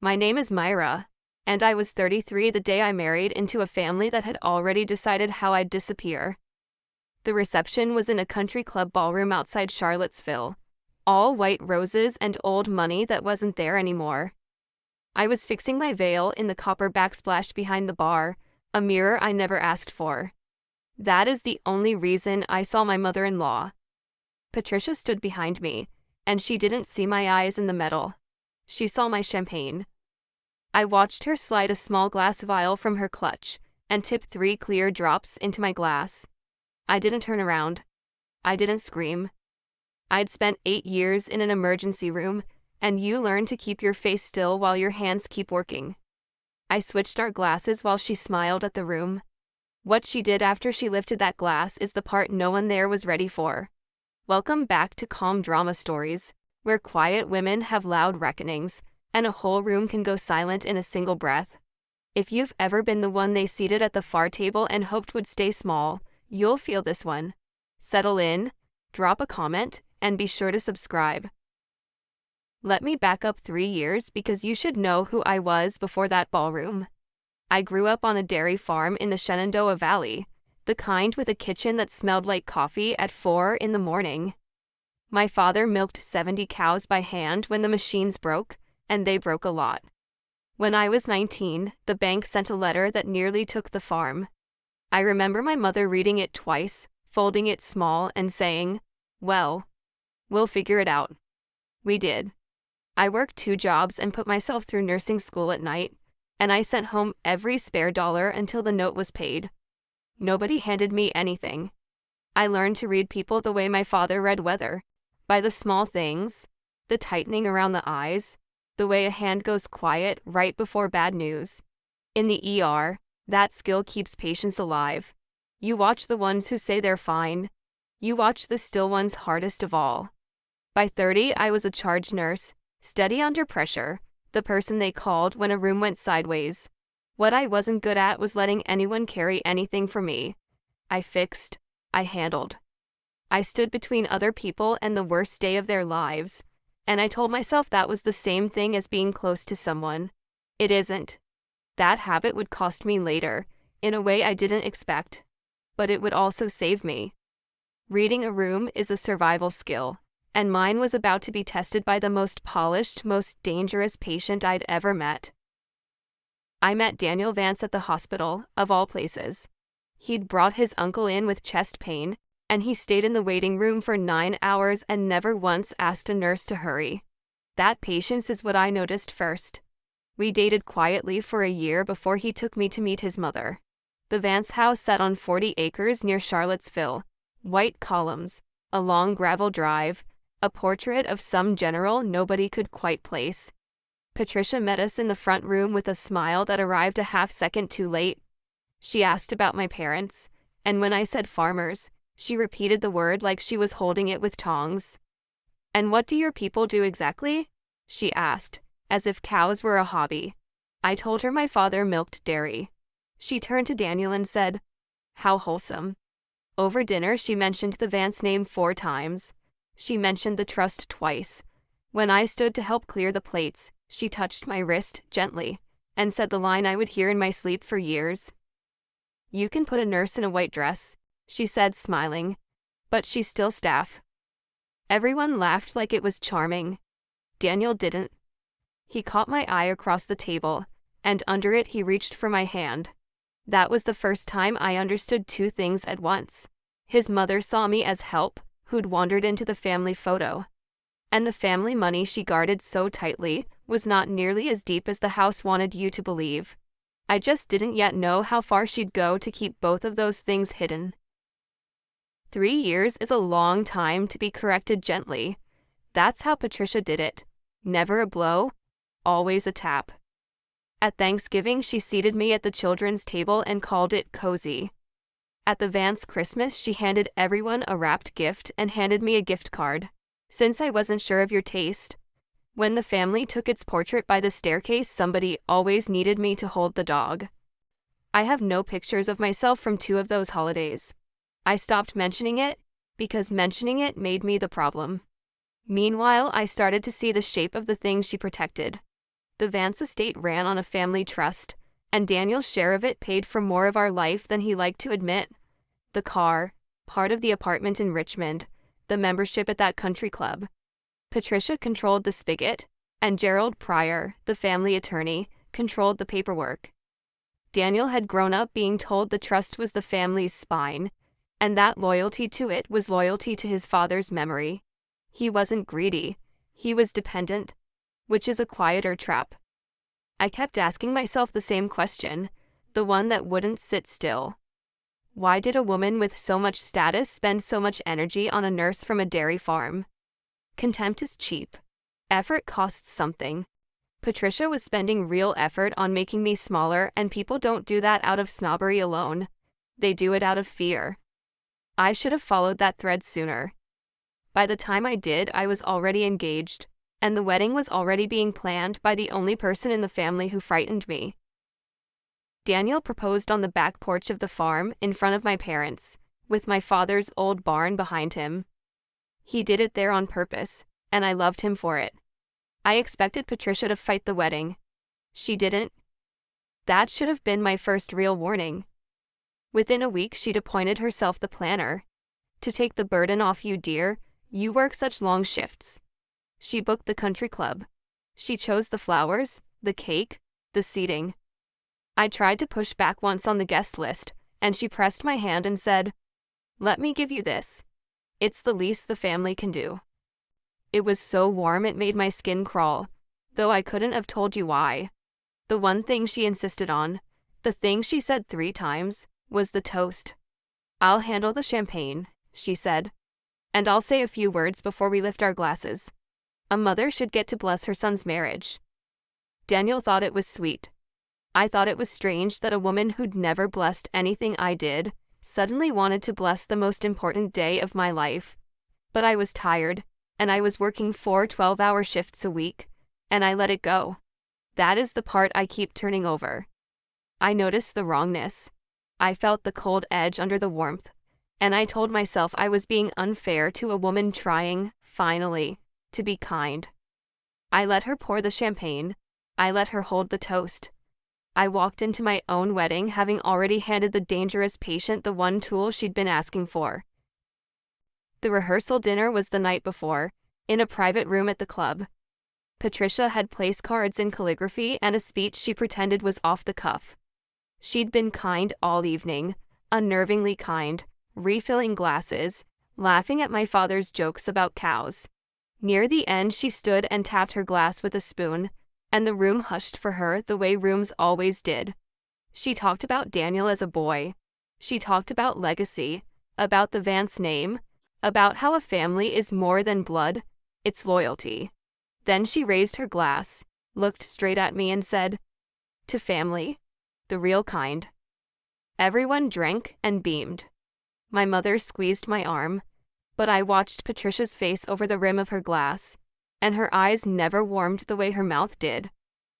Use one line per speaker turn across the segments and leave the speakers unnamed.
My name is Myra, and I was 33 the day I married into a family that had already decided how I'd disappear. The reception was in a country club ballroom outside Charlottesville. All white roses and old money that wasn't there anymore. I was fixing my veil in the copper backsplash behind the bar, a mirror I never asked for. That is the only reason I saw my mother-in-law. Patricia stood behind me, and she didn't see my eyes in the metal. She saw my champagne. I watched her slide a small glass vial from her clutch and tip 3 clear drops into my glass. I didn't turn around. I didn't scream. I'd spent 8 years in an emergency room, and you learn to keep your face still while your hands keep working. I switched our glasses while she smiled at the room. What she did after she lifted that glass is the part no one there was ready for. Welcome back to Calm Drama Stories, where quiet women have loud reckonings, and a whole room can go silent in a single breath. If you've ever been the one they seated at the far table and hoped would stay small, you'll feel this one. Settle in, drop a comment, and be sure to subscribe. Let me back up 3 years because you should know who I was before that ballroom. I grew up on a dairy farm in the Shenandoah Valley, the kind with a kitchen that smelled like coffee at 4 in the morning. My father milked 70 cows by hand when the machines broke, and they broke a lot. When I was 19, the bank sent a letter that nearly took the farm. I remember my mother reading it twice, folding it small, and saying, "Well, we'll figure it out." We did. I worked 2 jobs and put myself through nursing school at night, and I sent home every spare dollar until the note was paid. Nobody handed me anything. I learned to read people the way my father read weather, by the small things, the tightening around the eyes, the way a hand goes quiet right before bad news. In the ER, that skill keeps patients alive. You watch the ones who say they're fine. You watch the still ones hardest of all. By 30, I was a charge nurse, steady under pressure, the person they called when a room went sideways. What I wasn't good at was letting anyone carry anything for me. I fixed. I handled. I stood between other people and the worst day of their lives, and I told myself that was the same thing as being close to someone. It isn't. That habit would cost me later, in a way I didn't expect, but it would also save me. Reading a room is a survival skill, and mine was about to be tested by the most polished, most dangerous patient I'd ever met. I met Daniel Vance at the hospital, of all places. He'd brought his uncle in with chest pain, and he stayed in the waiting room for 9 hours and never once asked a nurse to hurry. That patience is what I noticed first. We dated quietly for a year before he took me to meet his mother. The Vance house sat on 40 acres near Charlottesville. White columns, a long gravel drive, a portrait of some general nobody could quite place. Patricia met us in the front room with a smile that arrived a half-second too late. She asked about my parents, and when I said farmers, she repeated the word like she was holding it with tongs. "And what do your people do exactly?" she asked, as if cows were a hobby. I told her my father milked dairy. She turned to Daniel and said, "How wholesome." Over dinner, she mentioned the Vance name 4 times. She mentioned the trust twice. When I stood to help clear the plates, she touched my wrist gently and said the line I would hear in my sleep for years. "You can put a nurse in a white dress," she said, smiling, "but she's still staff." Everyone laughed like it was charming. Daniel didn't. He caught my eye across the table, and under it he reached for my hand. That was the first time I understood 2 things at once. His mother saw me as help, who'd wandered into the family photo. And the family money she guarded so tightly was not nearly as deep as the house wanted you to believe. I just didn't yet know how far she'd go to keep both of those things hidden. 3 years is a long time to be corrected gently. That's how Patricia did it. Never a blow, always a tap. At Thanksgiving, she seated me at the children's table and called it cozy. At the Vance Christmas, she handed everyone a wrapped gift and handed me a gift card. "Since I wasn't sure of your taste." When the family took its portrait by the staircase, somebody always needed me to hold the dog. I have no pictures of myself from 2 of those holidays. I stopped mentioning it because mentioning it made me the problem. Meanwhile, I started to see the shape of the things she protected. The Vance estate ran on a family trust, and Daniel's share of it paid for more of our life than he liked to admit. The car, part of the apartment in Richmond, the membership at that country club. Patricia controlled the spigot, and Gerald Pryor, the family attorney, controlled the paperwork. Daniel had grown up being told the trust was the family's spine, and that loyalty to it was loyalty to his father's memory. He wasn't greedy, he was dependent, which is a quieter trap. I kept asking myself the same question, the one that wouldn't sit still. Why did a woman with so much status spend so much energy on a nurse from a dairy farm? Contempt is cheap. Effort costs something. Patricia was spending real effort on making me smaller, and people don't do that out of snobbery alone. They do it out of fear. I should have followed that thread sooner. By the time I did, I was already engaged, and the wedding was already being planned by the only person in the family who frightened me. Daniel proposed on the back porch of the farm in front of my parents, with my father's old barn behind him. He did it there on purpose, and I loved him for it. I expected Patricia to fight the wedding. She didn't. That should have been my first real warning. Within a week, she'd appointed herself the planner. To take the burden off you, dear, you work such long shifts. She booked the country club. She chose the flowers, the cake, the seating. I tried to push back once on the guest list, and she pressed my hand and said, "Let me give you this. It's the least the family can do." It was so warm it made my skin crawl, though I couldn't have told you why. The one thing she insisted on, the thing she said 3 times, was the toast. "I'll handle the champagne," she said. "And I'll say a few words before we lift our glasses. A mother should get to bless her son's marriage." Daniel thought it was sweet. I thought it was strange that a woman who'd never blessed anything I did suddenly wanted to bless the most important day of my life. But I was tired, and I was working 4 12-hour shifts a week, and I let it go. That is the part I keep turning over. I noticed the wrongness. I felt the cold edge under the warmth, and I told myself I was being unfair to a woman trying, finally, to be kind. I let her pour the champagne. I let her hold the toast. I walked into my own wedding having already handed the dangerous patient the one tool she'd been asking for. The rehearsal dinner was the night before, in a private room at the club. Patricia had place cards in calligraphy and a speech she pretended was off the cuff. She'd been kind all evening, unnervingly kind, refilling glasses, laughing at my father's jokes about cows. Near the end, she stood and tapped her glass with a spoon, and the room hushed for her the way rooms always did. She talked about Daniel as a boy. She talked about legacy, about the Vance name, about how a family is more than blood, it's loyalty. Then she raised her glass, looked straight at me and said, "To family, the real kind." Everyone drank and beamed. My mother squeezed my arm, but I watched Patricia's face over the rim of her glass, and her eyes never warmed the way her mouth did.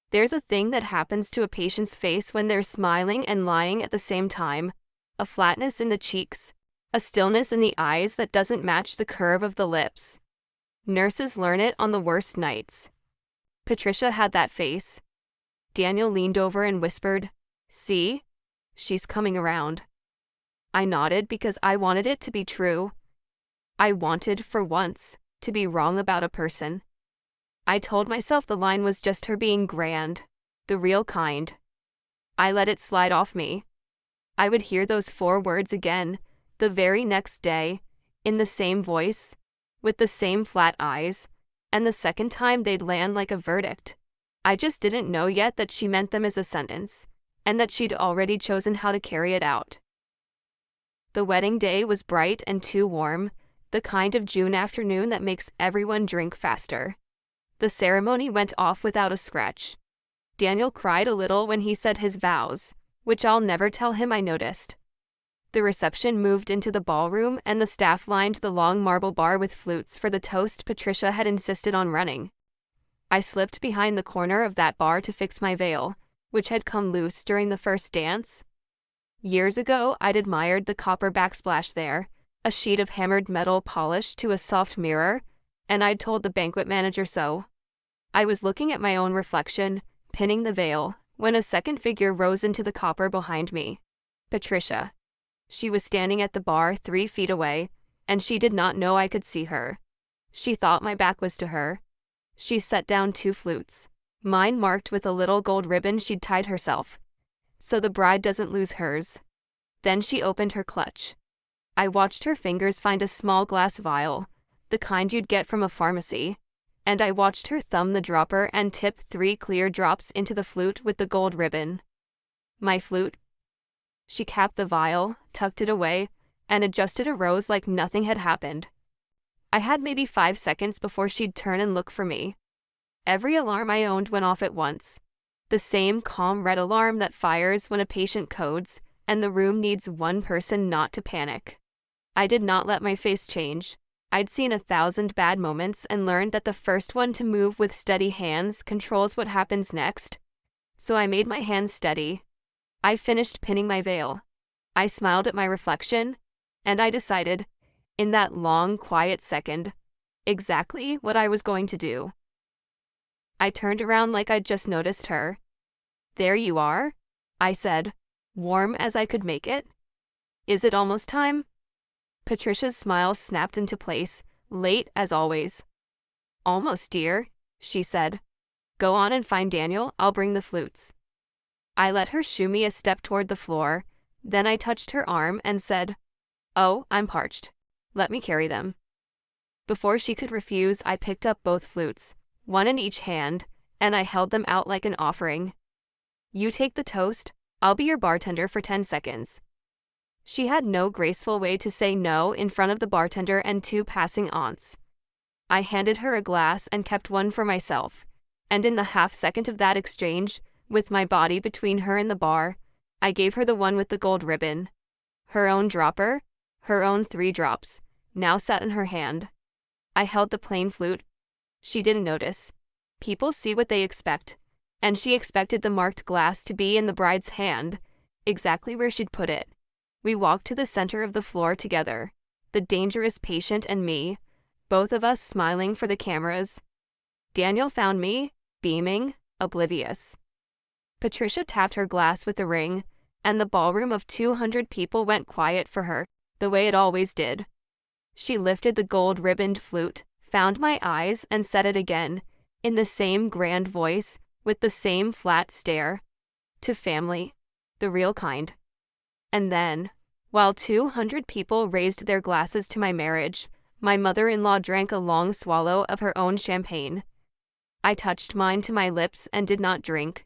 There's a thing that happens to a patient's face when they're smiling and lying at the same time, a flatness in the cheeks, a stillness in the eyes that doesn't match the curve of the lips. Nurses learn it on the worst nights. Patricia had that face. Daniel leaned over and whispered, "See? She's coming around." I nodded because I wanted it to be true. I wanted, for once, to be wrong about a person. I told myself the line was just her being grand, the real kind. I let it slide off me. I would hear those 4 words again, the very next day, in the same voice, with the same flat eyes, and the second time they'd land like a verdict. I just didn't know yet that she meant them as a sentence, and that she'd already chosen how to carry it out. The wedding day was bright and too warm, the kind of June afternoon that makes everyone drink faster. The ceremony went off without a scratch. Daniel cried a little when he said his vows, which I'll never tell him I noticed. The reception moved into the ballroom, and the staff lined the long marble bar with flutes for the toast Patricia had insisted on running. I slipped behind the corner of that bar to fix my veil, which had come loose during the first dance. Years ago, I'd admired the copper backsplash there, a sheet of hammered metal polished to a soft mirror, and I'd told the banquet manager so. I was looking at my own reflection, pinning the veil, when a second figure rose into the copper behind me. Patricia. She was standing at the bar 3 feet away, and she did not know I could see her. She thought my back was to her. She set down 2 flutes, mine marked with a little gold ribbon she'd tied herself, so the bride doesn't lose hers. Then she opened her clutch. I watched her fingers find a small glass vial, the kind you'd get from a pharmacy, and I watched her thumb the dropper and tip 3 clear drops into the flute with the gold ribbon. My flute? She capped the vial, tucked it away, and adjusted a rose like nothing had happened. I had maybe 5 seconds before she'd turn and look for me. Every alarm I owned went off at once. The same calm red alarm that fires when a patient codes, and the room needs one person not to panic. I did not let my face change. I'd seen 1,000 bad moments and learned that the first one to move with steady hands controls what happens next. So I made my hands steady. I finished pinning my veil. I smiled at my reflection, and I decided, in that long, quiet second, exactly what I was going to do. I turned around like I'd just noticed her. "There you are," I said, warm as I could make it. "Is it almost time?" Patricia's smile snapped into place, late as always. "Almost, dear," she said. "Go on and find Daniel, I'll bring the flutes." I let her shoo me a step toward the floor, then I touched her arm and said, "Oh, I'm parched. Let me carry them." Before she could refuse, I picked up both flutes, one in each hand, and I held them out like an offering. "You take the toast, I'll be your bartender for 10 seconds. She had no graceful way to say no in front of the bartender and 2 passing aunts. I handed her a glass and kept one for myself, and in the half-second of that exchange, with my body between her and the bar, I gave her the one with the gold ribbon. Her own dropper, her own 3 drops, now sat in her hand. I held the plain flute. She didn't notice. People see what they expect, and she expected the marked glass to be in the bride's hand, exactly where she'd put it. We walked to the center of the floor together, the dangerous patient and me, both of us smiling for the cameras. Daniel found me, beaming, oblivious. Patricia tapped her glass with the ring, and the ballroom of 200 people went quiet for her, the way it always did. She lifted the gold-ribboned flute, found my eyes, and said it again, in the same grand voice, with the same flat stare. "To family, the real kind." And then, while 200 people raised their glasses to my marriage, my mother-in-law drank a long swallow of her own champagne. I touched mine to my lips and did not drink.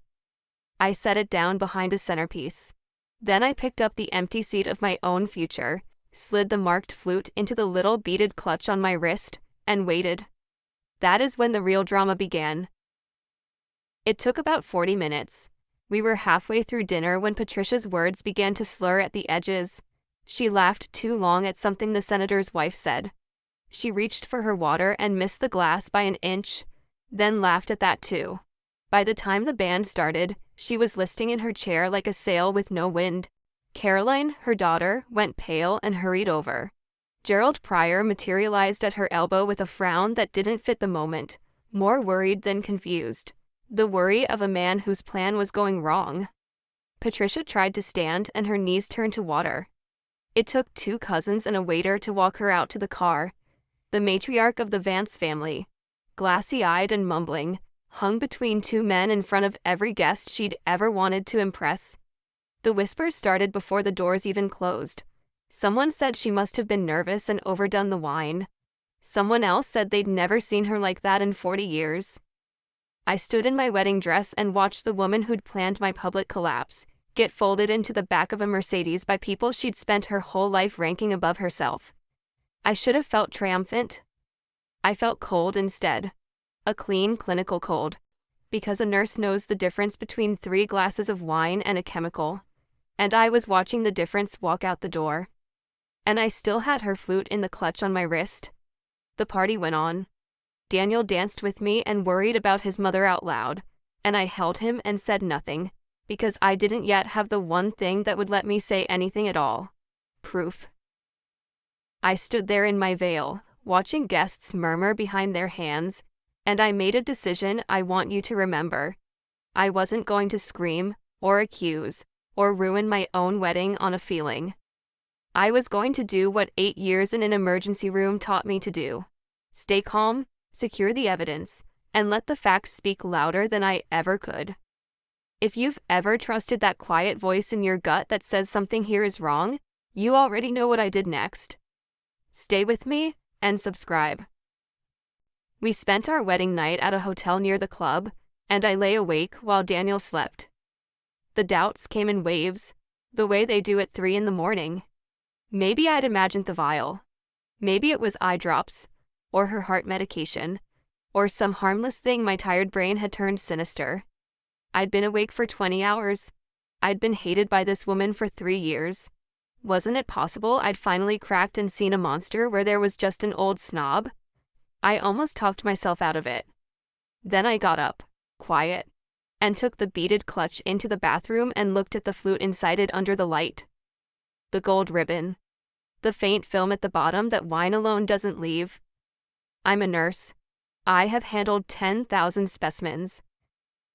I set it down behind a centerpiece. Then I picked up the empty seat of my own future, slid the marked flute into the little beaded clutch on my wrist, and waited. That is when the real drama began. It took about 40 minutes. We were halfway through dinner when Patricia's words began to slur at the edges. She laughed too long at something the senator's wife said. She reached for her water and missed the glass by an inch, then laughed at that too. By the time the band started, she was listing in her chair like a sail with no wind. Caroline, her daughter, went pale and hurried over. Gerald Pryor materialized at her elbow with a frown that didn't fit the moment, more worried than confused. The worry of a man whose plan was going wrong. Patricia tried to stand and her knees turned to water. It took 2 cousins and a waiter to walk her out to the car. The matriarch of the Vance family, glassy-eyed and mumbling, hung between 2 men in front of every guest she'd ever wanted to impress. The whispers started before the doors even closed. Someone said she must have been nervous and overdone the wine. Someone else said they'd never seen her like that in 40 years. I stood in my wedding dress and watched the woman who'd planned my public collapse get folded into the back of a Mercedes by people she'd spent her whole life ranking above herself. I should have felt triumphant. I felt cold instead. A clean, clinical cold. Because a nurse knows the difference between 3 glasses of wine and a chemical. And I was watching the difference walk out the door. And I still had her flute in the clutch on my wrist. The party went on. Daniel danced with me and worried about his mother out loud, and I held him and said nothing, because I didn't yet have the one thing that would let me say anything at all. Proof. I stood there in my veil, watching guests murmur behind their hands, And I made a decision I want you to remember. I wasn't going to scream, or accuse, or ruin my own wedding on a feeling. I was going to do what 8 years in an emergency room taught me to do. Stay calm, secure the evidence, and let the facts speak louder than I ever could. If you've ever trusted that quiet voice in your gut that says something here is wrong, you already know what I did next. Stay with me, and subscribe. We spent our wedding night at a hotel near the club, and I lay awake while Daniel slept. The doubts came in waves, the way they do at 3 in the morning. Maybe I'd imagined the vial. Maybe it was eye drops, or her heart medication, or some harmless thing my tired brain had turned sinister. I'd been awake for 20 hours. I'd been hated by this woman for 3 years. Wasn't it possible I'd finally cracked and seen a monster where there was just an old snob? I almost talked myself out of it. Then I got up, quiet, and took the beaded clutch into the bathroom and looked at the flute inside it under the light. The gold ribbon. The faint film at the bottom that wine alone doesn't leave. I'm a nurse. I have handled 10,000 specimens.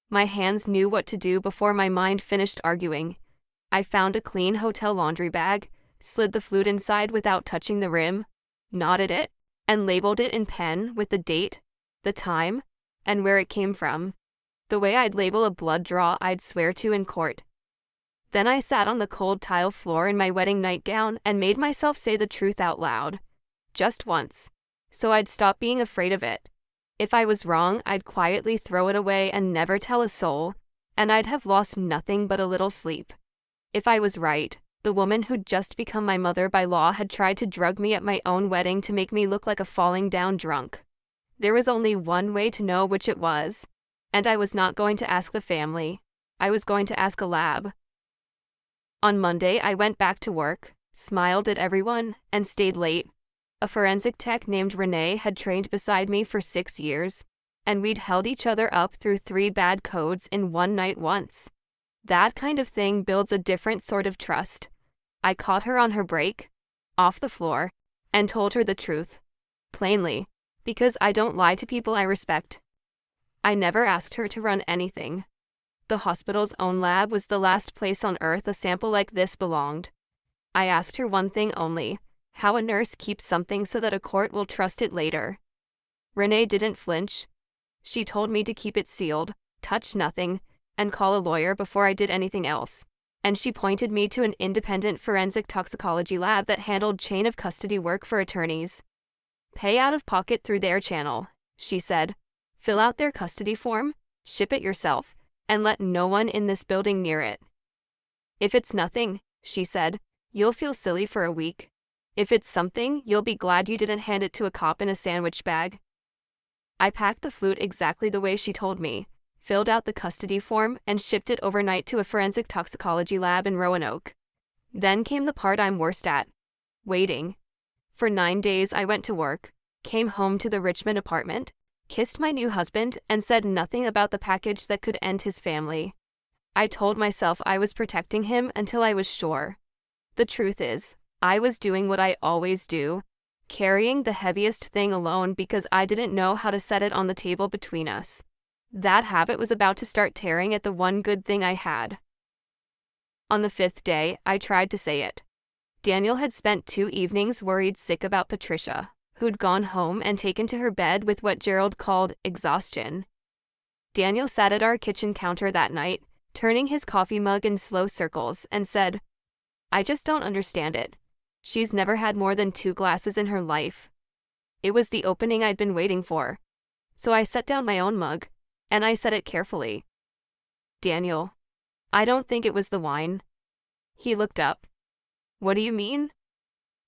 My hands knew what to do before my mind finished arguing. I found a clean hotel laundry bag, slid the flute inside without touching the rim, knotted it, and labeled it in pen with the date, the time, and where it came from. The way I'd label a blood draw I'd swear to in court. Then I sat on the cold tile floor in my wedding nightgown and made myself say the truth out loud. Just once. So I'd stop being afraid of it. If I was wrong, I'd quietly throw it away and never tell a soul, and I'd have lost nothing but a little sleep. If I was right, the woman who'd just become my mother by law had tried to drug me at my own wedding to make me look like a falling down drunk. There was only one way to know which it was, and I was not going to ask the family. I was going to ask a lab. On Monday, I went back to work, smiled at everyone, and stayed late. A forensic tech named Renee had trained beside me for 6 years, and we'd held each other up through 3 bad codes in one night once. That kind of thing builds a different sort of trust. I caught her on her break, off the floor, and told her the truth. Plainly, because I don't lie to people I respect. I never asked her to run anything. The hospital's own lab was the last place on earth a sample like this belonged. I asked her one thing only: how a nurse keeps something so that a court will trust it later. Renee didn't flinch. She told me to keep it sealed, touch nothing, and call a lawyer before I did anything else. And she pointed me to an independent forensic toxicology lab that handled chain of custody work for attorneys. Pay out of pocket through their channel, she said. Fill out their custody form, ship it yourself, and let no one in this building near it. If it's nothing, she said, you'll feel silly for a week. If it's something, you'll be glad you didn't hand it to a cop in a sandwich bag. I packed the flute exactly the way she told me, filled out the custody form, and shipped it overnight to a forensic toxicology lab in Roanoke. Then came the part I'm worst at: waiting. For 9 days I went to work, came home to the Richmond apartment, kissed my new husband, and said nothing about the package that could end his family. I told myself I was protecting him until I was sure. The truth is, I was doing what I always do, carrying the heaviest thing alone because I didn't know how to set it on the table between us. That habit was about to start tearing at the one good thing I had. On the 5th day, I tried to say it. Daniel had spent 2 evenings worried sick about Patricia, who'd gone home and taken to her bed with what Gerald called exhaustion. Daniel sat at our kitchen counter that night, turning his coffee mug in slow circles, and said, "I just don't understand it. She's never had more than 2 glasses in her life." It was the opening I'd been waiting for. So I set down my own mug, and I said it carefully. "Daniel, I don't think it was the wine." He looked up. "What do you mean?"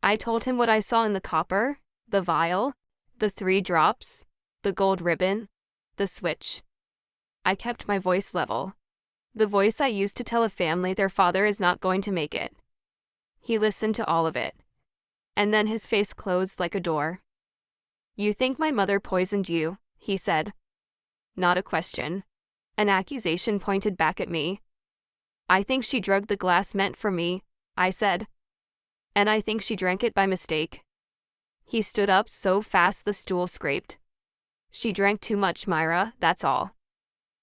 I told him what I saw in the copper, the vial, the 3 drops, the gold ribbon, the switch. I kept my voice level. The voice I used to tell a family their father is not going to make it. He listened to all of it. And then his face closed like a door. "You think my mother poisoned you," he said. Not a question. An accusation pointed back at me. "I think she drugged the glass meant for me," I said. "And I think she drank it by mistake." He stood up so fast the stool scraped. She drank too much, Myra, that's all.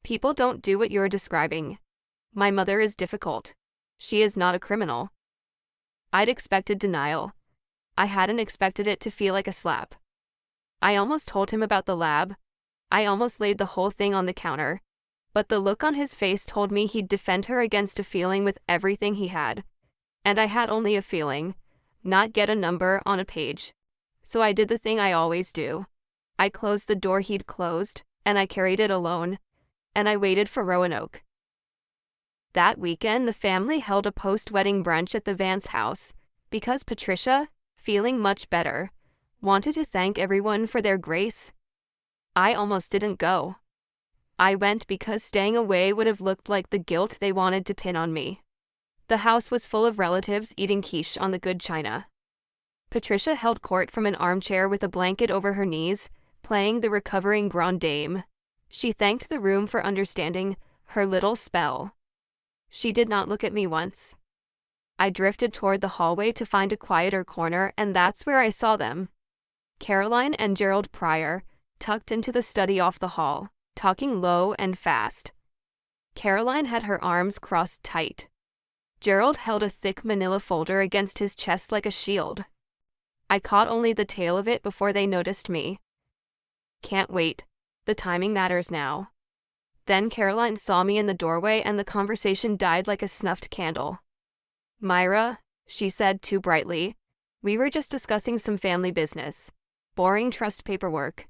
People don't do what you're describing. My mother is difficult. She is not a criminal. I'd expected denial. I hadn't expected it to feel like a slap. I almost told him about the lab. I almost laid the whole thing on the counter. But the look on his face told me he'd defend her against a feeling with everything he had. And I had only a feeling, not get a number on a page. So I did the thing I always do. I closed the door he'd closed, and I carried it alone, and I waited for Roanoke. That weekend, the family held a post-wedding brunch at the Vance house, because Patricia, feeling much better, wanted to thank everyone for their grace. I almost didn't go. I went because staying away would have looked like the guilt they wanted to pin on me. The house was full of relatives eating quiche on the good china. Patricia held court from an armchair with a blanket over her knees, playing the recovering grande dame. She thanked the room for understanding her little spell. She did not look at me once. I drifted toward the hallway to find a quieter corner, and that's where I saw them. Caroline and Gerald Pryor, tucked into the study off the hall, talking low and fast. Caroline had her arms crossed tight. Gerald held a thick manila folder against his chest like a shield. I caught only the tail of it before they noticed me. Can't wait. The timing matters now. Then Caroline saw me in the doorway and the conversation died like a snuffed candle. Myra, she said too brightly, we were just discussing some family business. Boring trust paperwork.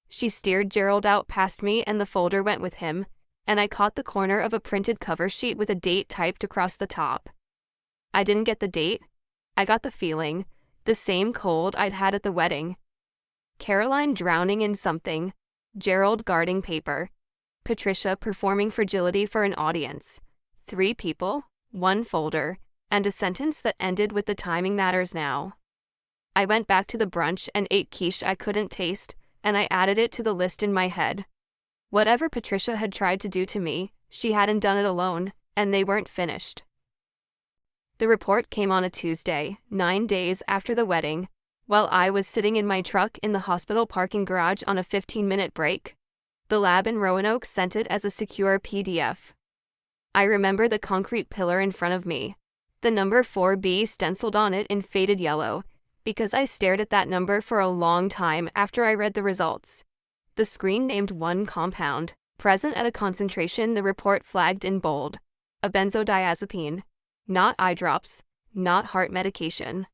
She steered Gerald out past me and the folder went with him, and I caught the corner of a printed cover sheet with a date typed across the top. I didn't get the date. I got the feeling, the same cold I'd had at the wedding. Caroline drowning in something, Gerald guarding paper, Patricia performing fragility for an audience. 3 people, 1 folder, and a sentence that ended with the timing matters now. I went back to the brunch and ate quiche I couldn't taste, and I added it to the list in my head. Whatever Patricia had tried to do to me, she hadn't done it alone, and they weren't finished. The report came on a Tuesday, 9 days after the wedding, while I was sitting in my truck in the hospital parking garage on a 15-minute break. The lab in Roanoke sent it as a secure PDF. I remember the concrete pillar in front of me, the number 4B stenciled on it in faded yellow, because I stared at that number for a long time after I read the results. The screen named 1 compound, present at a concentration the report flagged in bold, a benzodiazepine, not eye drops, not heart medication.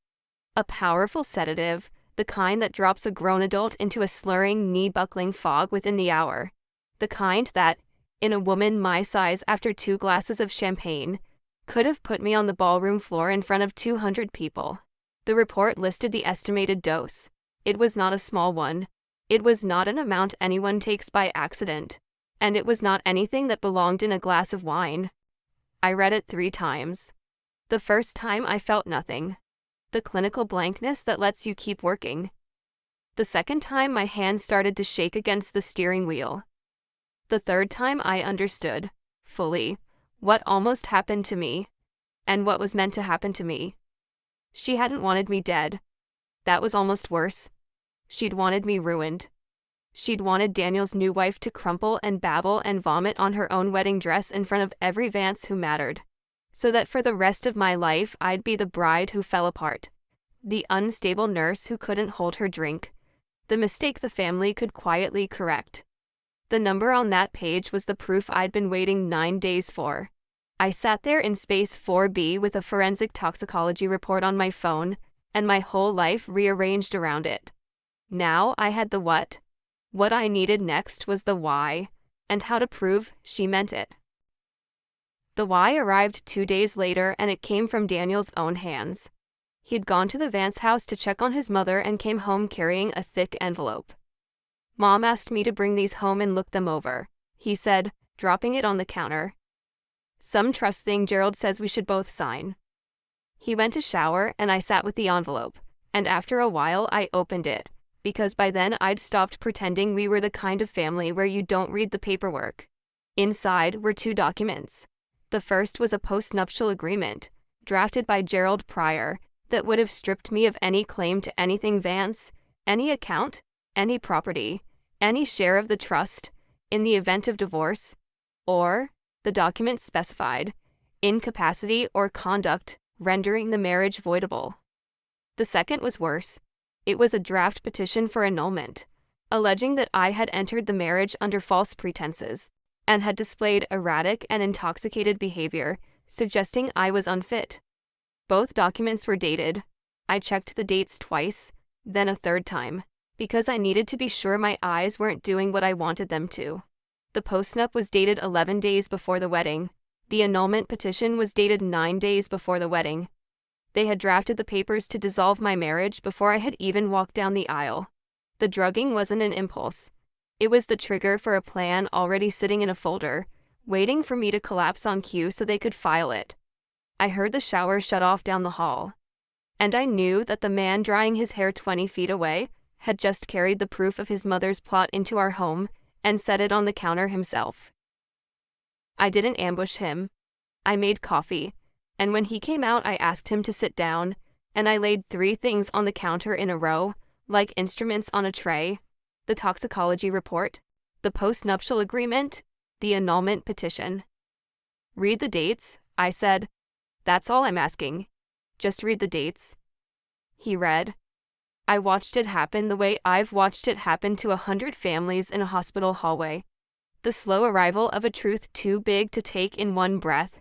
A powerful sedative, the kind that drops a grown adult into a slurring, knee-buckling fog within the hour. The kind that, in a woman my size after 2 glasses of champagne, could have put me on the ballroom floor in front of 200 people. The report listed the estimated dose. It was not a small one. It was not an amount anyone takes by accident. And it was not anything that belonged in a glass of wine. I read it 3 times. The first time I felt nothing. The clinical blankness that lets you keep working. The second time my hands started to shake against the steering wheel. The third time I understood, fully, what almost happened to me, and what was meant to happen to me. She hadn't wanted me dead. That was almost worse. She'd wanted me ruined. She'd wanted Daniel's new wife to crumple and babble and vomit on her own wedding dress in front of every Vance who mattered. So that for the rest of my life I'd be the bride who fell apart. The unstable nurse who couldn't hold her drink. The mistake the family could quietly correct. The number on that page was the proof I'd been waiting 9 days for. I sat there in space 4B with a forensic toxicology report on my phone, and my whole life rearranged around it. Now I had the what. What I needed next was the why, and how to prove she meant it. The why arrived 2 days later, and it came from Daniel's own hands. He'd gone to the Vance house to check on his mother and came home carrying a thick envelope. Mom asked me to bring these home and look them over, he said, dropping it on the counter. Some trust thing Gerald says we should both sign. He went to shower and I sat with the envelope, and after a while I opened it, because by then I'd stopped pretending we were the kind of family where you don't read the paperwork. Inside were 2 documents. The first was a postnuptial agreement, drafted by Gerald Pryor, that would have stripped me of any claim to anything Vance, any account, any property, any share of the trust in the event of divorce, or the document specified incapacity or conduct rendering the marriage voidable. The second was worse. It was a draft petition for annulment, alleging that I had entered the marriage under false pretenses and had displayed erratic and intoxicated behavior, suggesting I was unfit. Both documents were dated. I checked the dates twice, then a third time, because I needed to be sure my eyes weren't doing what I wanted them to. The postnup was dated 11 days before the wedding. The annulment petition was dated 9 days before the wedding. They had drafted the papers to dissolve my marriage before I had even walked down the aisle. The drugging wasn't an impulse. It was the trigger for a plan already sitting in a folder, waiting for me to collapse on cue so they could file it. I heard the shower shut off down the hall, and I knew that the man drying his hair 20 feet away had just carried the proof of his mother's plot into our home and set it on the counter himself. I didn't ambush him. I made coffee, and when he came out I asked him to sit down, and I laid 3 things on the counter in a row, like instruments on a tray: the toxicology report, the postnuptial agreement, the annulment petition. "Read the dates," I said. "That's all I'm asking. Just read the dates." He read. I watched it happen the way I've watched it happen to 100 families in a hospital hallway. The slow arrival of a truth too big to take in one breath.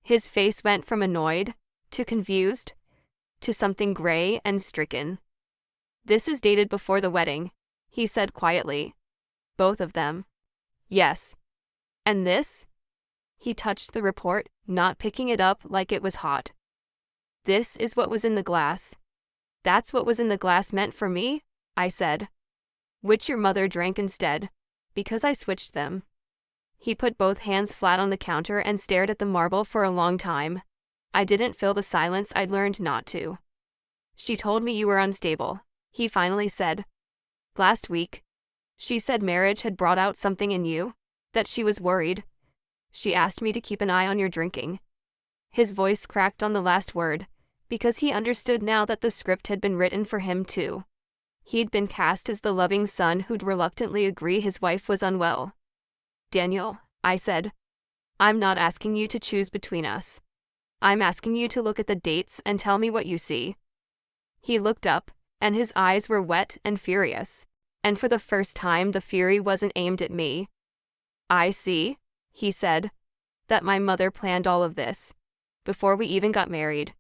His face went from annoyed, to confused, to something gray and stricken. "This is dated before the wedding," he said quietly. "Both of them." "Yes." "And this?" He touched the report, not picking it up like it was hot. "This is what was in the glass." "That's what was in the glass meant for me?" I said. "Which your mother drank instead, because I switched them." He put both hands flat on the counter and stared at the marble for a long time. I didn't fill the silence I'd learned not to. "She told me you were unstable," he finally said. "Last week. She said marriage had brought out something in you, that she was worried. She asked me to keep an eye on your drinking." His voice cracked on the last word, because he understood now that the script had been written for him too. He'd been cast as the loving son who'd reluctantly agree his wife was unwell. "Daniel," I said, "I'm not asking you to choose between us. I'm asking you to look at the dates and tell me what you see." He looked up, and his eyes were wet and furious, and for the first time the fury wasn't aimed at me. "I see," he said, "that my mother planned all of this, before we even got married."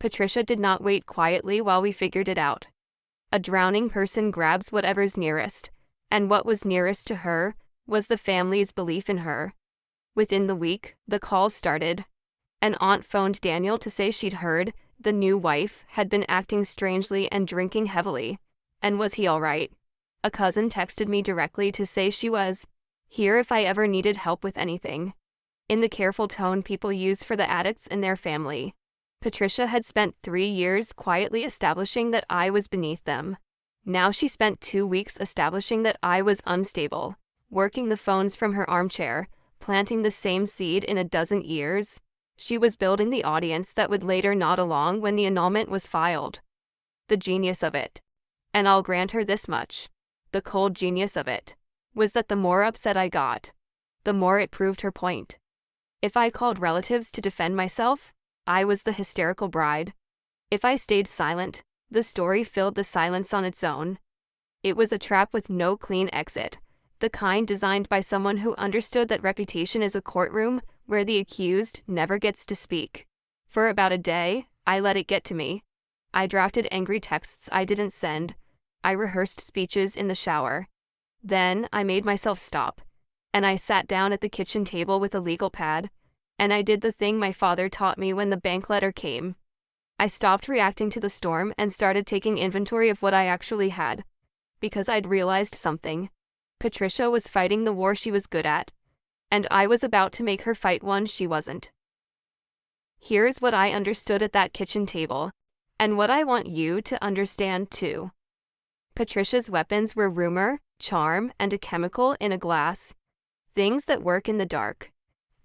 Patricia did not wait quietly while we figured it out. A drowning person grabs whatever's nearest, and what was nearest to her was the family's belief in her. Within the week, the calls started. An aunt phoned Daniel to say she'd heard the new wife had been acting strangely and drinking heavily, and was he all right? A cousin texted me directly to say she was here if I ever needed help with anything, in the careful tone people use for the addicts in their family. Patricia had spent 3 years quietly establishing that I was beneath them. Now she spent 2 weeks establishing that I was unstable, working the phones from her armchair, planting the same seed in a dozen ears. She was building the audience that would later nod along when the annulment was filed. The genius of it, and I'll grant her this much, the cold genius of it, was that the more upset I got, the more it proved her point. If I called relatives to defend myself, I was the hysterical bride. If I stayed silent, the story filled the silence on its own. It was a trap with no clean exit, the kind designed by someone who understood that reputation is a courtroom where the accused never gets to speak. For about a day, I let it get to me. I drafted angry texts I didn't send. I rehearsed speeches in the shower. Then I made myself stop, and I sat down at the kitchen table with a legal pad, and I did the thing my father taught me when the bank letter came. I stopped reacting to the storm and started taking inventory of what I actually had, because I'd realized something. Patricia was fighting the war she was good at, and I was about to make her fight one she wasn't. Here's what I understood at that kitchen table, and what I want you to understand too. Patricia's weapons were rumor, charm, and a chemical in a glass. Things that work in the dark.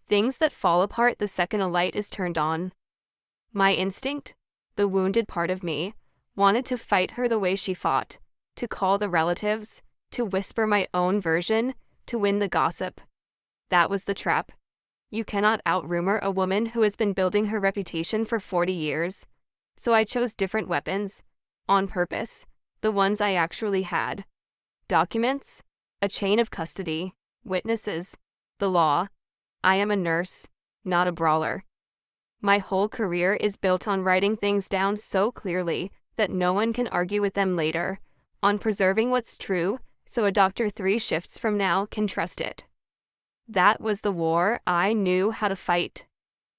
Things that fall apart the second a light is turned on. My instinct, the wounded part of me, wanted to fight her the way she fought, to call the relatives, to whisper my own version, to win the gossip. That was the trap. You cannot out-rumor a woman who has been building her reputation for 40 years. So I chose different weapons, on purpose, the ones I actually had. Documents, a chain of custody, witnesses, the law. I am a nurse, not a brawler. My whole career is built on writing things down so clearly that no one can argue with them later, on preserving what's true so a doctor 3 shifts from now can trust it. That was the war I knew how to fight.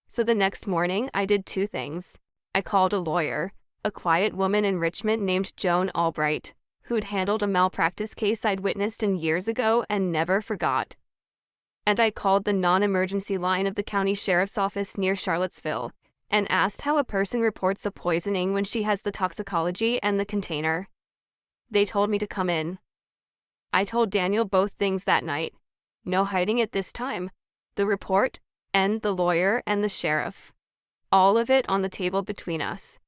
So the next morning I did 2 things. I called a lawyer, a quiet woman in Richmond named Joan Albright, who'd handled a malpractice case I'd witnessed years ago and never forgot. And I called the non-emergency line of the county sheriff's office near Charlottesville and asked how a person reports a poisoning when she has the toxicology and the container. They told me to come in. I told Daniel both things that night. No hiding it this time. The report, and the lawyer and the sheriff. All of it on the table between us.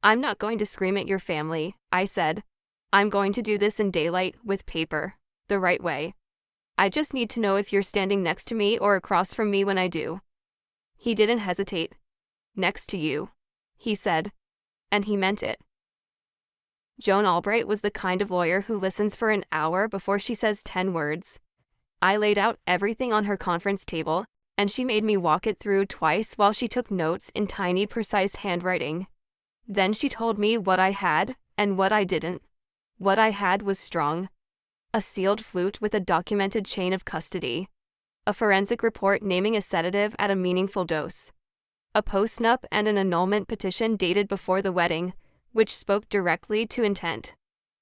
I'm not going to scream at your family, I said. I'm going to do this in daylight, with paper, the right way. I just need to know if you're standing next to me or across from me when I do. He didn't hesitate. Next to you, he said. And he meant it. Joan Albright was the kind of lawyer who listens for an hour before she says 10 words. I laid out everything on her conference table, and she made me walk it through twice while she took notes in tiny, precise handwriting. Then she told me what I had and what I didn't. What I had was strong. A sealed flute with a documented chain of custody. A forensic report naming a sedative at a meaningful dose. A postnup and an annulment petition dated before the wedding, which spoke directly to intent.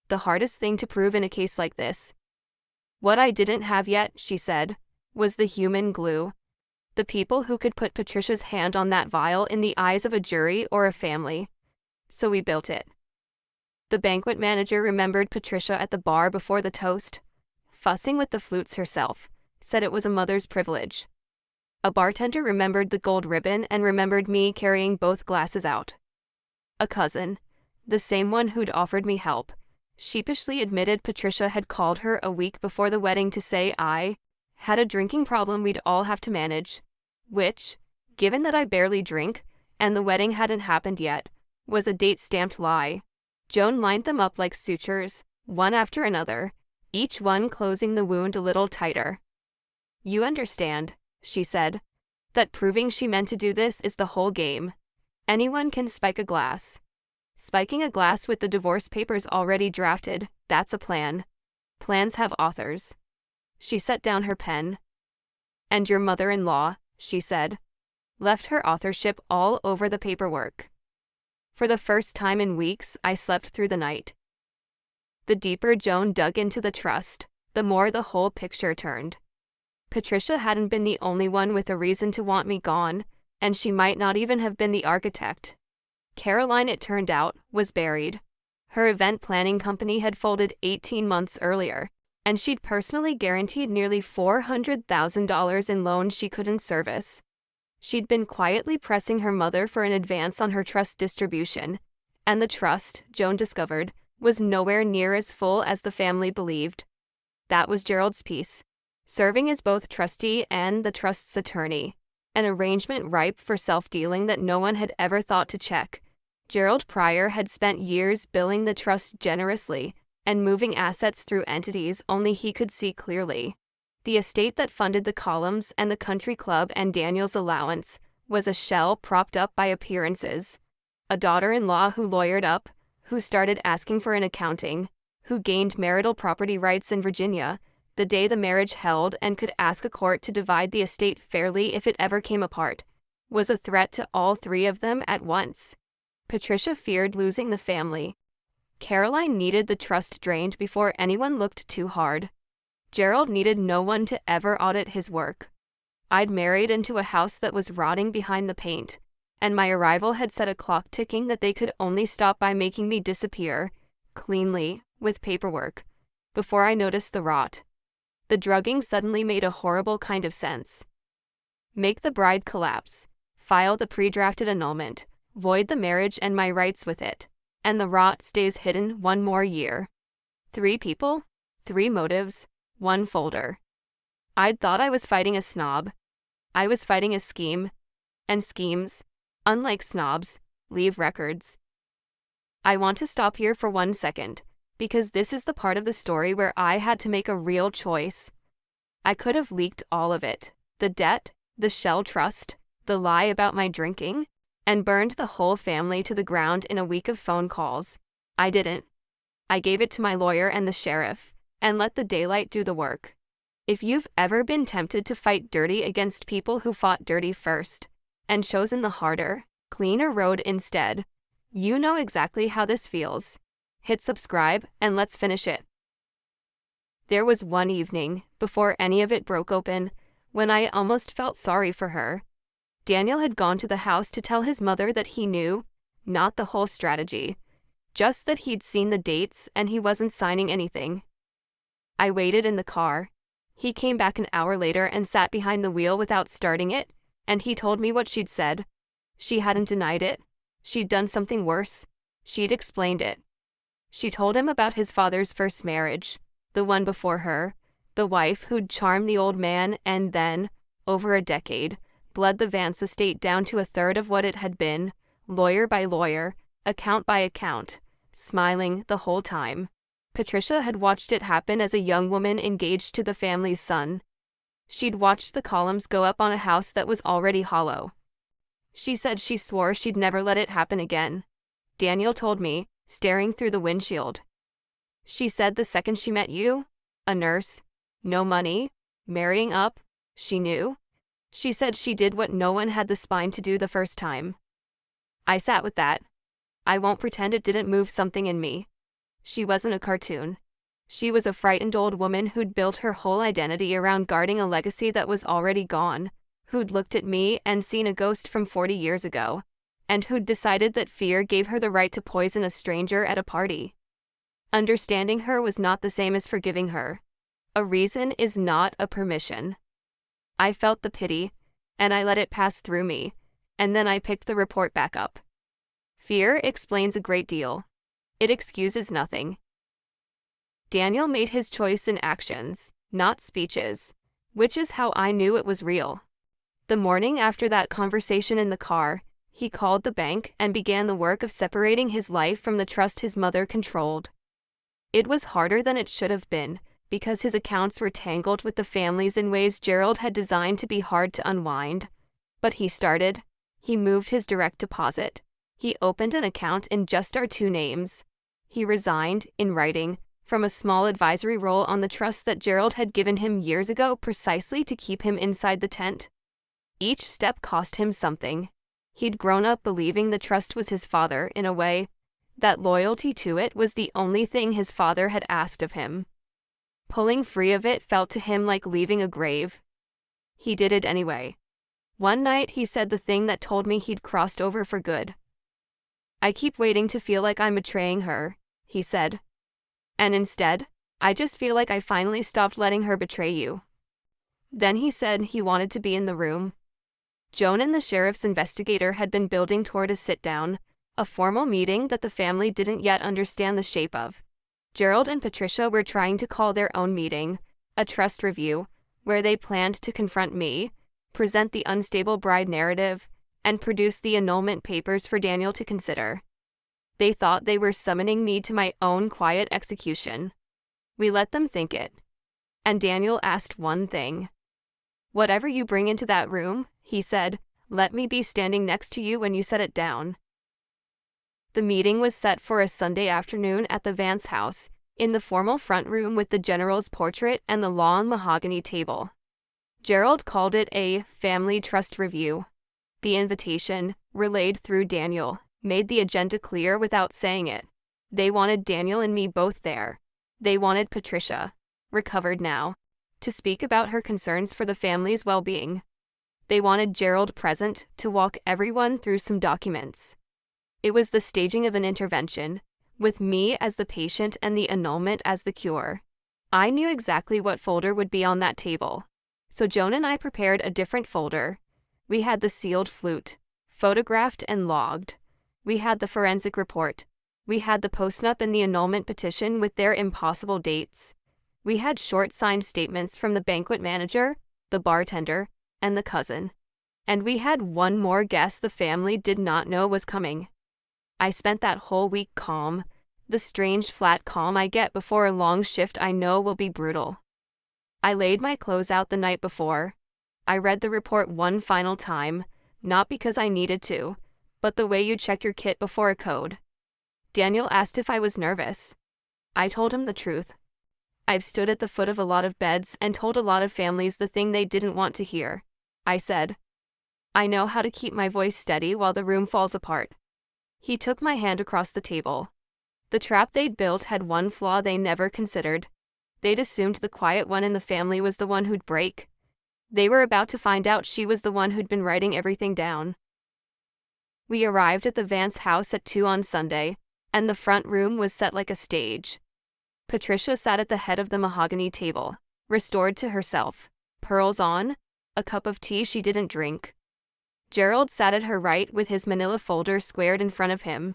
The hardest thing to prove in a case like this. What I didn't have yet, she said, was the human glue. The people who could put Patricia's hand on that vial in the eyes of a jury or a family. So we built it. The banquet manager remembered Patricia at the bar before the toast, fussing with the flutes herself, said it was a mother's privilege. A bartender remembered the gold ribbon and remembered me carrying both glasses out. A cousin, the same one who'd offered me help, sheepishly admitted Patricia had called her a week before the wedding to say I had a drinking problem we'd all have to manage, which, given that I barely drink, and the wedding hadn't happened yet, was a date-stamped lie. Joan lined them up like sutures, one after another, each one closing the wound a little tighter. You understand, she said, that proving she meant to do this is the whole game. Anyone can spike a glass. Spiking a glass with the divorce papers already drafted, that's a plan. Plans have authors. She set down her pen. And your mother-in-law, she said, left her authorship all over the paperwork. For the first time in weeks, I slept through the night. The deeper Joan dug into the trust, the more the whole picture turned. Patricia hadn't been the only one with a reason to want me gone, and she might not even have been the architect. Caroline, it turned out, was buried. Her event planning company had folded 18 months earlier, and she'd personally guaranteed nearly $400,000 in loans she couldn't service. She'd been quietly pressing her mother for an advance on her trust distribution, and the trust, Joan discovered, was nowhere near as full as the family believed. That was Gerald's piece, serving as both trustee and the trust's attorney, an arrangement ripe for self-dealing that no one had ever thought to check. Gerald Pryor had spent years billing the trust generously and moving assets through entities only he could see clearly. The estate that funded the columns and the country club and Daniel's allowance was a shell propped up by appearances. A daughter-in-law who lawyered up, who started asking for an accounting, who gained marital property rights in Virginia the day the marriage held and could ask a court to divide the estate fairly if it ever came apart, was a threat to all 3 of them at once. Patricia feared losing the family. Caroline needed the trust drained before anyone looked too hard. Gerald needed no one to ever audit his work. I'd married into a house that was rotting behind the paint, and my arrival had set a clock ticking that they could only stop by making me disappear, cleanly, with paperwork, before I noticed the rot. The drugging suddenly made a horrible kind of sense. Make the bride collapse, file the pre-drafted annulment, void the marriage and my rights with it, and the rot stays hidden 1 more year. 3 people? 3 motives, 1 folder. I'd thought I was fighting a snob. I was fighting a scheme, and schemes, unlike snobs, leave records. I want to stop here for 1 second, because this is the part of the story where I had to make a real choice. I could have leaked all of it, the debt, the shell trust, the lie about my drinking, and burned the whole family to the ground in a week of phone calls. I didn't. I gave it to my lawyer and the sheriff, and let the daylight do the work. If you've ever been tempted to fight dirty against people who fought dirty first, and chosen the harder, cleaner road instead, you know exactly how this feels. Hit subscribe, and let's finish it. There was one evening, before any of it broke open, when I almost felt sorry for her. Daniel had gone to the house to tell his mother that he knew, not the whole strategy, just that he'd seen the dates and he wasn't signing anything. I waited in the car. He came back an hour later and sat behind the wheel without starting it, and he told me what she'd said. She hadn't denied it. She'd done something worse. She'd explained it. She told him about his father's first marriage, the one before her, the wife who'd charmed the old man and then, over a decade, bled the Vance estate down to 1/3 of what it had been, lawyer by lawyer, account by account, smiling the whole time. Patricia had watched it happen as a young woman engaged to the family's son. She'd watched the columns go up on a house that was already hollow. She said she swore she'd never let it happen again. Daniel told me, staring through the windshield. She said the second she met you, a nurse, no money, marrying up, she knew. She said she did what no one had the spine to do the first time. I sat with that. I won't pretend it didn't move something in me. She wasn't a cartoon. She was a frightened old woman who'd built her whole identity around guarding a legacy that was already gone, who'd looked at me and seen a ghost from 40 years ago, and who'd decided that fear gave her the right to poison a stranger at a party. Understanding her was not the same as forgiving her. A reason is not a permission. I felt the pity, and I let it pass through me, and then I picked the report back up. Fear explains a great deal. It excuses nothing. Daniel made his choice in actions, not speeches, which is how I knew it was real. The morning after that conversation in the car, he called the bank and began the work of separating his life from the trust his mother controlled. It was harder than it should have been, because his accounts were tangled with the family's in ways Gerald had designed to be hard to unwind. But he started. He moved his direct deposit. He opened an account in just our 2 names. He resigned, in writing, from a small advisory role on the trust that Gerald had given him years ago precisely to keep him inside the tent. Each step cost him something. He'd grown up believing the trust was his father, in a way. That loyalty to it was the only thing his father had asked of him. Pulling free of it felt to him like leaving a grave. He did it anyway. One night he said the thing that told me he'd crossed over for good. "I keep waiting to feel like I'm betraying her," he said. "And instead, I just feel like I finally stopped letting her betray you." Then he said he wanted to be in the room. Joan and the sheriff's investigator had been building toward a sit-down, a formal meeting that the family didn't yet understand the shape of. Gerald and Patricia were trying to call their own meeting, a trust review, where they planned to confront me, present the unstable bride narrative, and produce the annulment papers for Daniel to consider. They thought they were summoning me to my own quiet execution. We let them think it. And Daniel asked one thing. "Whatever you bring into that room," he said, "let me be standing next to you when you set it down." The meeting was set for a Sunday afternoon at the Vance house, in the formal front room with the general's portrait and the long mahogany table. Gerald called it a family trust review. The invitation, relayed through Daniel, made the agenda clear without saying it. They wanted Daniel and me both there. They wanted Patricia, recovered now, to speak about her concerns for the family's well-being. They wanted Gerald present to walk everyone through some documents. It was the staging of an intervention, with me as the patient and the annulment as the cure. I knew exactly what folder would be on that table. So Joan and I prepared a different folder. We had the sealed flute, photographed and logged. We had the forensic report. We had the postnup and the annulment petition with their impossible dates. We had short signed statements from the banquet manager, the bartender, and the cousin. And we had one more guest the family did not know was coming. I spent that whole week calm, the strange flat calm I get before a long shift I know will be brutal. I laid my clothes out the night before. I read the report one final time, not because I needed to, but the way you check your kit before a code. Daniel asked if I was nervous. I told him the truth. I've stood at the foot of a lot of beds and told a lot of families the thing they didn't want to hear. I said, I know how to keep my voice steady while the room falls apart. He took my hand across the table. The trap they'd built had one flaw they never considered. They'd assumed the quiet one in the family was the one who'd break. They were about to find out she was the one who'd been writing everything down. We arrived at the Vance house at 2 on Sunday, and the front room was set like a stage. Patricia sat at the head of the mahogany table, restored to herself, pearls on, a cup of tea she didn't drink. Gerald sat at her right with his manila folder squared in front of him.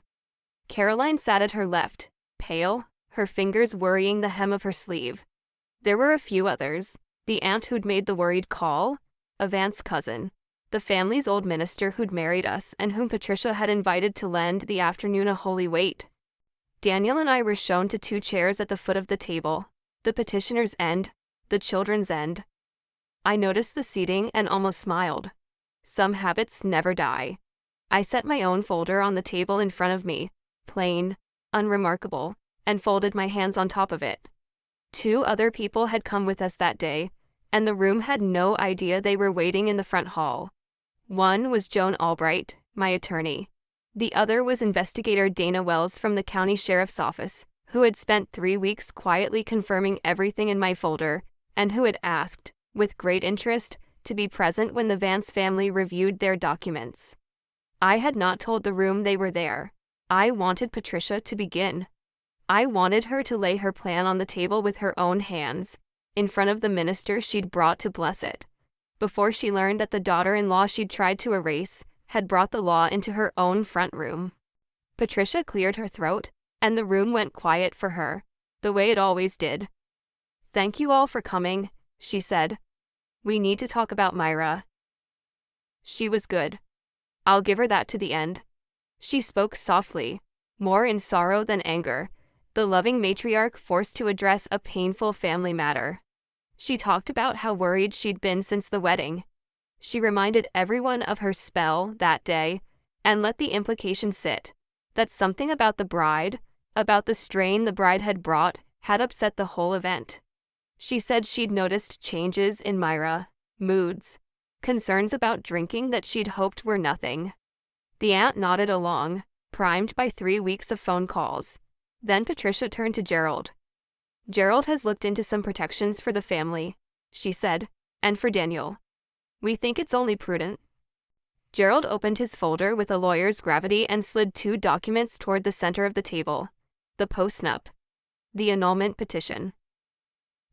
Caroline sat at her left, pale, her fingers worrying the hem of her sleeve. There were a few others, the aunt who'd made the worried call, a Vance cousin, the family's old minister who'd married us and whom Patricia had invited to lend the afternoon a holy weight. Daniel and I were shown to 2 chairs at the foot of the table, the petitioner's end, the children's end. I noticed the seating and almost smiled. Some habits never die. I set my own folder on the table in front of me, plain, unremarkable, and folded my hands on top of it. 2 other people had come with us that day, and the room had no idea they were waiting in the front hall. One was Joan Albright, my attorney. The other was investigator Dana Wells from the county sheriff's office, who had spent 3 weeks quietly confirming everything in my folder, and who had asked, with great interest, to be present when the Vance family reviewed their documents. I had not told the room they were there. I wanted Patricia to begin. I wanted her to lay her plan on the table with her own hands, in front of the minister she'd brought to bless it, before she learned that the daughter-in-law she'd tried to erase had brought the law into her own front room. Patricia cleared her throat, and the room went quiet for her, the way it always did. "Thank you all for coming," she said. "We need to talk about Myra." She was good. I'll give her that to the end. She spoke softly, more in sorrow than anger, the loving matriarch forced to address a painful family matter. She talked about how worried she'd been since the wedding. She reminded everyone of her spell that day, and let the implication sit, that something about the bride, about the strain the bride had brought, had upset the whole event. She said she'd noticed changes in Myra, moods, concerns about drinking that she'd hoped were nothing. The aunt nodded along, primed by 3 weeks of phone calls. Then Patricia turned to Gerald. "Gerald has looked into some protections for the family," she said, "and for Daniel. We think it's only prudent." Gerald opened his folder with a lawyer's gravity and slid 2 documents toward the center of the table. The postnup. The annulment petition.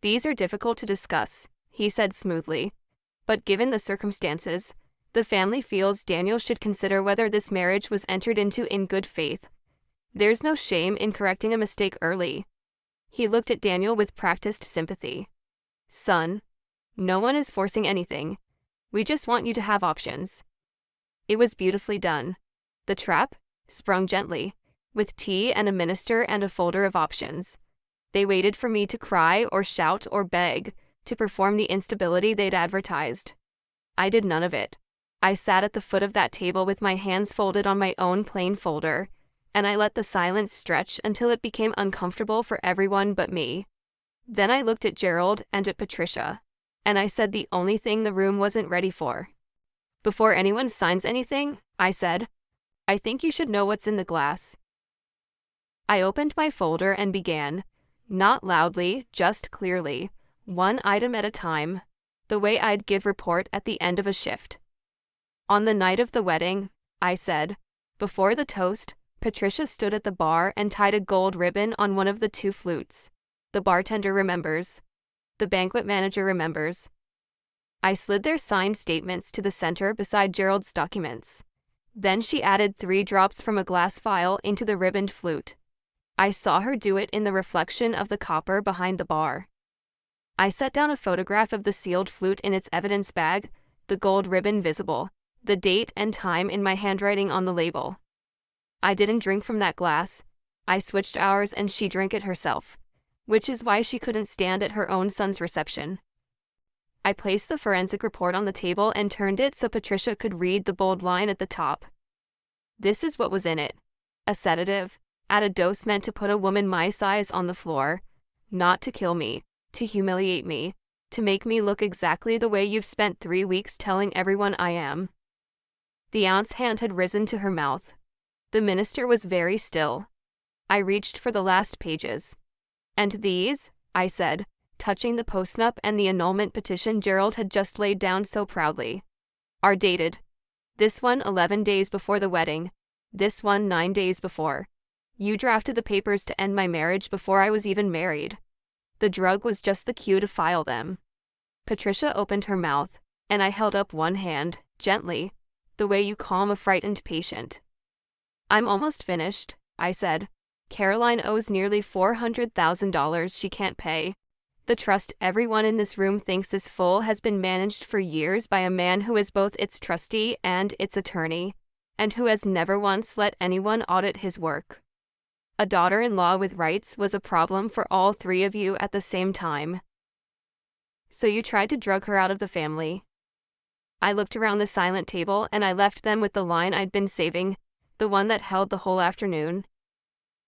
"These are difficult to discuss," he said smoothly. "But given the circumstances, the family feels Daniel should consider whether this marriage was entered into in good faith. There's no shame in correcting a mistake early." He looked at Daniel with practiced sympathy. "Son, no one is forcing anything. We just want you to have options." It was beautifully done. The trap, sprung gently, with tea and a minister and a folder of options. They waited for me to cry or shout or beg, to perform the instability they'd advertised. I did none of it. I sat at the foot of that table with my hands folded on my own plain folder, and I let the silence stretch until it became uncomfortable for everyone but me. Then I looked at Gerald and at Patricia, and I said the only thing the room wasn't ready for. "Before anyone signs anything," I said, "I think you should know what's in the glass." I opened my folder and began, not loudly, just clearly, one item at a time, the way I'd give report at the end of a shift. "On the night of the wedding," I said, "before the toast, Patricia stood at the bar and tied a gold ribbon on one of the 2 flutes. The bartender remembers. The banquet manager remembers." I slid their signed statements to the center beside Gerald's documents. Then she added 3 drops from a glass vial into the ribboned flute. I saw her do it in the reflection of the copper behind the bar. I set down a photograph of the sealed flute in its evidence bag, the gold ribbon visible, the date and time in my handwriting on the label. I didn't drink from that glass. I switched ours and she drank it herself, which is why she couldn't stand at her own son's reception. I placed the forensic report on the table and turned it so Patricia could read the bold line at the top. This is what was in it. A sedative, at a dose meant to put a woman my size on the floor, not to kill me, to humiliate me, to make me look exactly the way you've spent 3 weeks telling everyone I am. The aunt's hand had risen to her mouth. The minister was very still. I reached for the last pages. And these, I said, touching the postnup and the annulment petition Gerald had just laid down so proudly, are dated. This one 11 days before the wedding, this one 9 days before. You drafted the papers to end my marriage before I was even married. The drug was just the cue to file them. Patricia opened her mouth, and I held up one hand, gently, the way you calm a frightened patient. I'm almost finished, I said. Caroline owes nearly $400,000 she can't pay. The trust everyone in this room thinks is full has been managed for years by a man who is both its trustee and its attorney, and who has never once let anyone audit his work. A daughter-in-law with rights was a problem for all 3 of you at the same time. So you tried to drug her out of the family. I looked around the silent table and I left them with the line I'd been saving, the one that held the whole afternoon.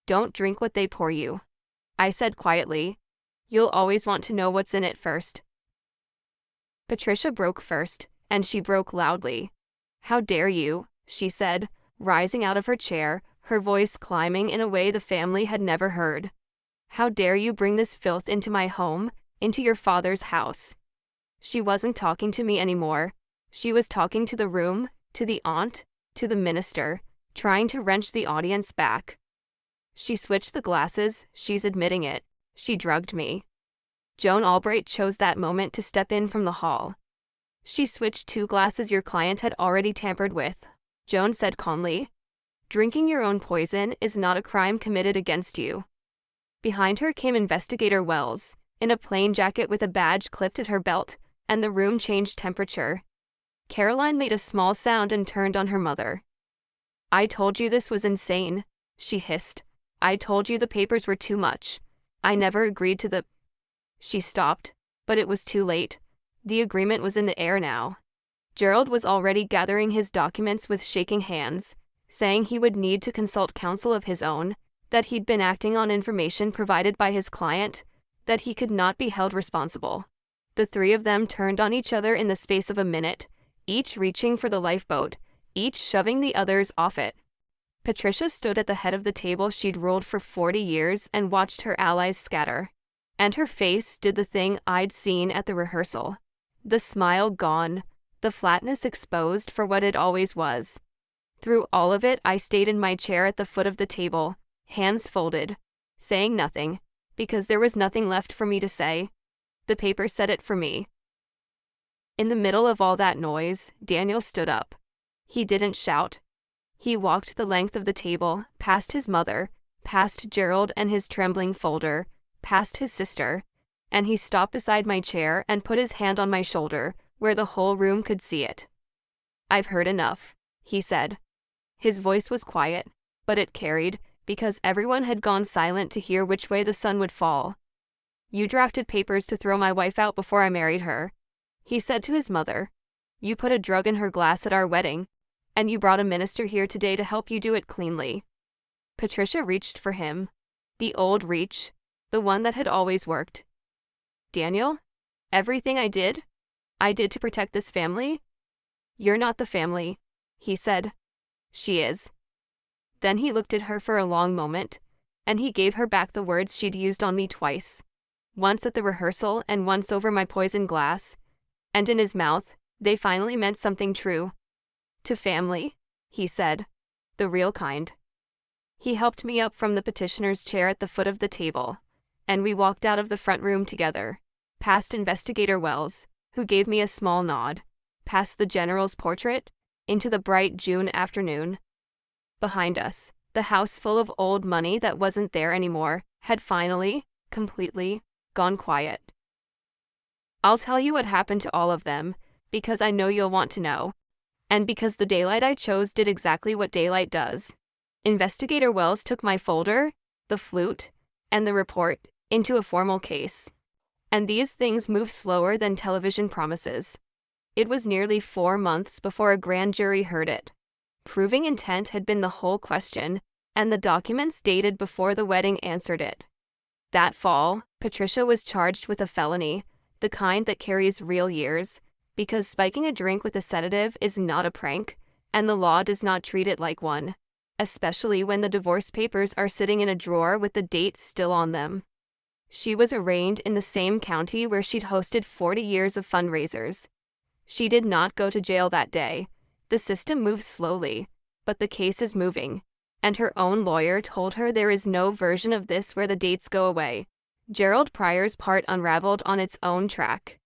Don't drink what they pour you, I said quietly. You'll always want to know what's in it first. Patricia broke first, and she broke loudly. How dare you, she said, rising out of her chair, her voice climbing in a way the family had never heard. How dare you bring this filth into my home, into your father's house? She wasn't talking to me anymore. She was talking to the room, to the aunt, to the minister, trying to wrench the audience back. She switched the glasses, she's admitting it. She drugged me. Joan Albright chose that moment to step in from the hall. She switched 2 glasses your client had already tampered with, Joan said calmly. Drinking your own poison is not a crime committed against you. Behind her came Investigator Wells, in a plain jacket with a badge clipped at her belt, and the room changed temperature. Caroline made a small sound and turned on her mother. I told you this was insane, she hissed. I told you the papers were too much. I never agreed to the... She stopped, but it was too late. The agreement was in the air now. Gerald was already gathering his documents with shaking hands, saying he would need to consult counsel of his own, that he'd been acting on information provided by his client, that he could not be held responsible. The 3 of them turned on each other in the space of a minute, each reaching for the lifeboat, each shoving the others off it. Patricia stood at the head of the table she'd ruled for 40 years and watched her allies scatter. And her face did the thing I'd seen at the rehearsal. The smile gone, the flatness exposed for what it always was. Through all of it, I stayed in my chair at the foot of the table, hands folded, saying nothing, because there was nothing left for me to say. The paper said it for me. In the middle of all that noise, Daniel stood up. He didn't shout. He walked the length of the table, past his mother, past Gerald and his trembling folder, past his sister, and he stopped beside my chair and put his hand on my shoulder, where the whole room could see it. I've heard enough, he said. His voice was quiet, but it carried, because everyone had gone silent to hear which way the sun would fall. You drafted papers to throw my wife out before I married her, he said to his mother. You put a drug in her glass at our wedding, and you brought a minister here today to help you do it cleanly. Patricia reached for him. The old reach, the one that had always worked. Daniel? Everything I did to protect this family? You're not the family, he said. She is. Then he looked at her for a long moment, and he gave her back the words she'd used on me twice. Once at the rehearsal and once over my poison glass. And in his mouth, they finally meant something true. To family, he said. The real kind. He helped me up from the petitioner's chair at the foot of the table, and we walked out of the front room together, past Investigator Wells, who gave me a small nod, past the general's portrait, into the bright June afternoon. Behind us, the house full of old money that wasn't there anymore had finally, completely, gone quiet. I'll tell you what happened to all of them, because I know you'll want to know. And because the daylight I chose did exactly what daylight does. Investigator Wells took my folder, the flute, and the report into a formal case. And these things move slower than television promises. It was nearly 4 months before a grand jury heard it. Proving intent had been the whole question, and the documents dated before the wedding answered it. That fall, Patricia was charged with a felony, the kind that carries real years, because spiking a drink with a sedative is not a prank, and the law does not treat it like one, especially when the divorce papers are sitting in a drawer with the dates still on them. She was arraigned in the same county where she'd hosted 40 years of fundraisers. She did not go to jail that day. The system moves slowly, but the case is moving, and her own lawyer told her there is no version of this where the dates go away. Gerald Pryor's part unraveled on its own track.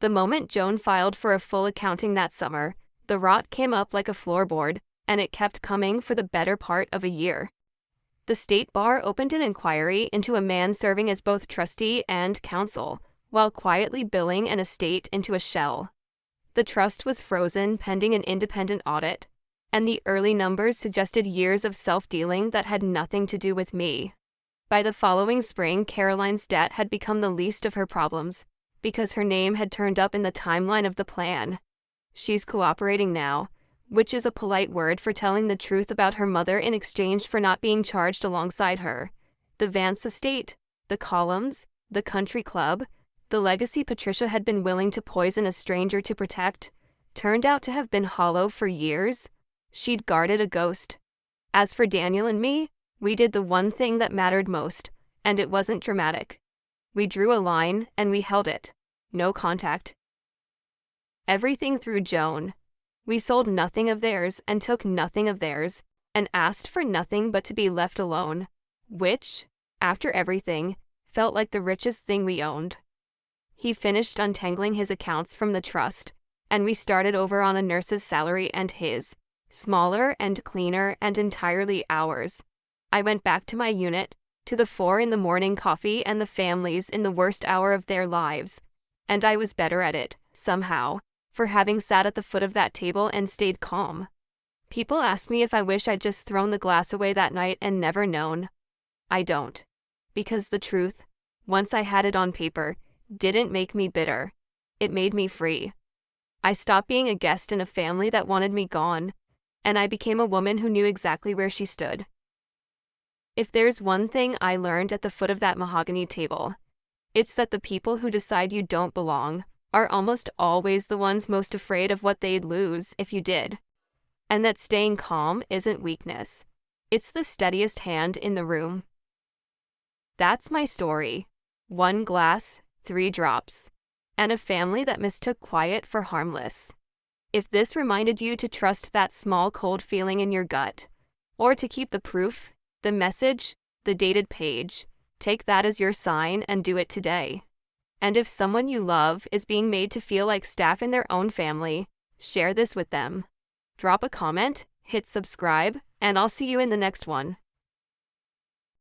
The moment Joan filed for a full accounting that summer, the rot came up like a floorboard, and it kept coming for the better part of a year. The state bar opened an inquiry into a man serving as both trustee and counsel, while quietly billing an estate into a shell. The trust was frozen pending an independent audit, and the early numbers suggested years of self-dealing that had nothing to do with me. By the following spring, Caroline's debt had become the least of her problems, because her name had turned up in the timeline of the plan. She's cooperating now, which is a polite word for telling the truth about her mother in exchange for not being charged alongside her. The Vance estate, the columns, the country club, the legacy Patricia had been willing to poison a stranger to protect, turned out to have been hollow for years. She'd guarded a ghost. As for Daniel and me, we did the one thing that mattered most, and it wasn't dramatic. We drew a line, and we held it. No contact. Everything through Joan. We sold nothing of theirs and took nothing of theirs, and asked for nothing but to be left alone, which, after everything, felt like the richest thing we owned. He finished untangling his accounts from the trust, and we started over on a nurse's salary and his, smaller and cleaner and entirely ours. I went back to my unit, to the 4 a.m. coffee and the families in the worst hour of their lives, and I was better at it, somehow, for having sat at the foot of that table and stayed calm. People ask me if I wish I'd just thrown the glass away that night and never known. I don't. Because the truth, once I had it on paper, didn't make me bitter. It made me free. I stopped being a guest in a family that wanted me gone, and I became a woman who knew exactly where she stood. If there's one thing I learned at the foot of that mahogany table, it's that the people who decide you don't belong are almost always the ones most afraid of what they'd lose if you did. And that staying calm isn't weakness. It's the steadiest hand in the room. That's my story. 1 glass, 3 drops, and a family that mistook quiet for harmless. If this reminded you to trust that small cold feeling in your gut, or to keep the proof, the message, the dated page, take that as your sign and do it today. And if someone you love is being made to feel like staff in their own family, share this with them. Drop a comment, hit subscribe, and I'll see you in the next one.